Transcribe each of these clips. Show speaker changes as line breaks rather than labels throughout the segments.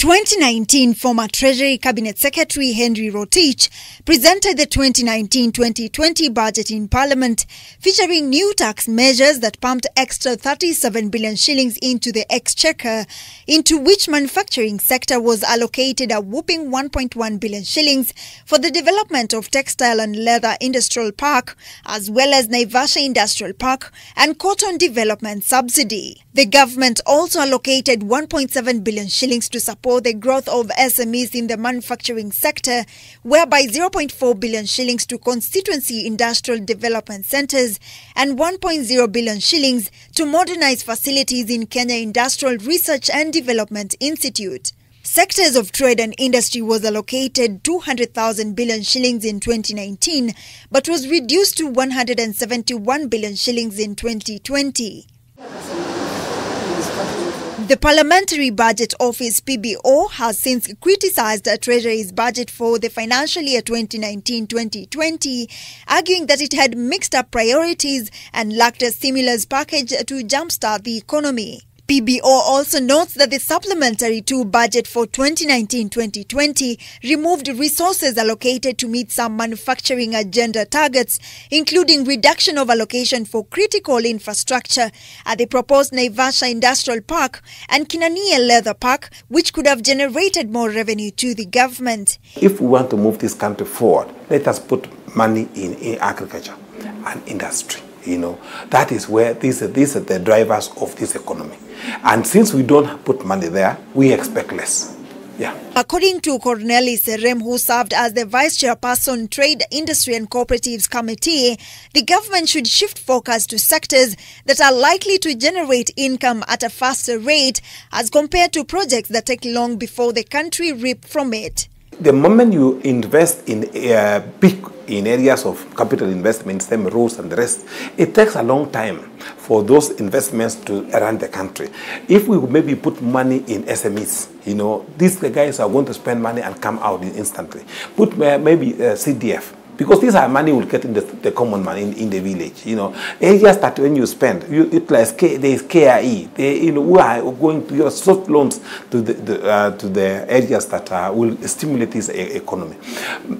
In 2019, former Treasury Cabinet Secretary Henry Rotich presented the 2019-2020 budget in Parliament, featuring new tax measures that pumped extra 37 billion shillings into the exchequer, into which manufacturing sector was allocated a whopping 1.1 billion shillings for the development of Textile and Leather Industrial Park, as well as Naivasha Industrial Park and Cotton Development Subsidy. The government also allocated 1.7 billion shillings to support the growth of SMEs in the manufacturing sector, whereby 0.4 billion shillings to constituency industrial development centers and 1.0 billion shillings to modernize facilities in Kenya Industrial Research and Development Institute. Sectors of trade and industry was allocated 200,000 billion shillings in 2019, but was reduced to 171 billion shillings in 2020. The Parliamentary Budget Office (PBO) has since criticized the Treasury's budget for the financial year 2019-2020, arguing that it had mixed up priorities and lacked a stimulus package to jumpstart the economy. PBO also notes that the Supplementary 2 budget for 2019-2020 removed resources allocated to meet some manufacturing agenda targets, including reduction of allocation for critical infrastructure at the proposed Naivasha Industrial Park and Kinania Leather Park, which could have generated more revenue to the government.
If we want to move this country forward, let us put money in agriculture and industry. You know, that is where these are the drivers of this economy. And since we don't put money there, we expect less. Yeah.
According to Cornelis Serem, who served as the Vice Chairperson, Trade, Industry and Cooperatives Committee, the government should shift focus to sectors that are likely to generate income at a faster rate as compared to projects that take long before the country reap from it.
The moment you invest in in areas of capital investment, same roads and the rest, it takes a long time for those investments to run the country. If we maybe put money in SMEs, you know, these guys are going to spend money and come out instantly. Put maybe CDF. Because these are money will get in the common man in the village, you know. Areas that when you spend, you utilize there is KRE. We are going to give soft loans to the areas that will stimulate this economy.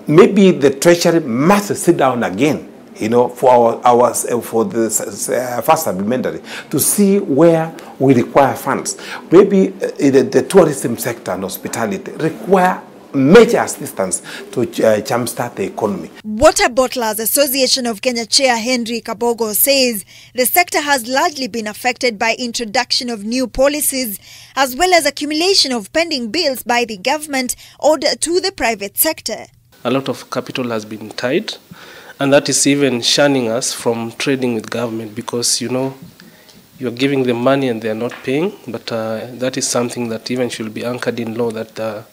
Maybe the Treasury must sit down again, you know, for the first supplementary to see where we require funds. Maybe the tourism sector and hospitality require major assistance to jumpstart the economy.
Water Bottlers Association of Kenya Chair Henry Kabogo says the sector has largely been affected by introduction of new policies as well as accumulation of pending bills by the government or to the private sector.
A lot of capital has been tied, and that is even shunning us from trading with government because, you know, you're giving them money and they're not paying, but that is something that even should be anchored in law that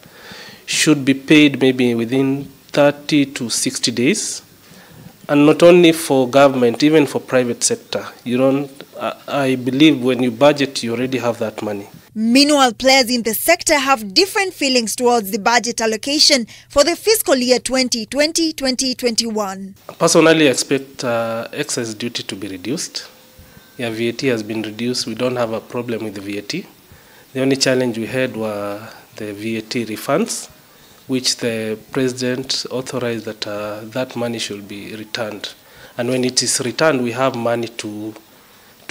should be paid maybe within 30 to 60 days. And not only for government, even for private sector. You don't, I believe when you budget, you already have that money.
Meanwhile, players in the sector have different feelings towards the budget allocation for the fiscal year 2020-2021.
Personally, I expect excess duty to be reduced. Yeah, VAT has been reduced. We don't have a problem with the VAT. The only challenge we had were the VAT refunds, which the president authorized that that money should be returned. And when it is returned, we have money to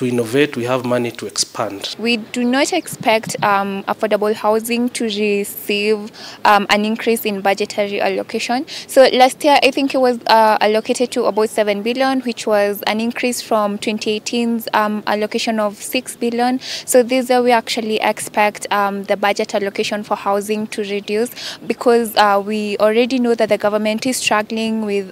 innovate, we have money to expand.
We do not expect affordable housing to receive an increase in budgetary allocation. So last year, I think it was allocated to about 7 billion, which was an increase from 2018's allocation of 6 billion. So this year, we actually expect the budget allocation for housing to reduce because we already know that the government is struggling with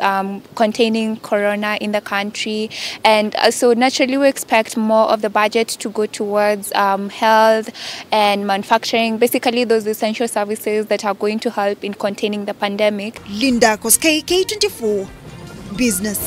containing corona in the country. And so naturally, we expect more of the budget to go towards health and manufacturing, basically those essential services that are going to help in containing the pandemic.
Linda Koskei, K24 Business.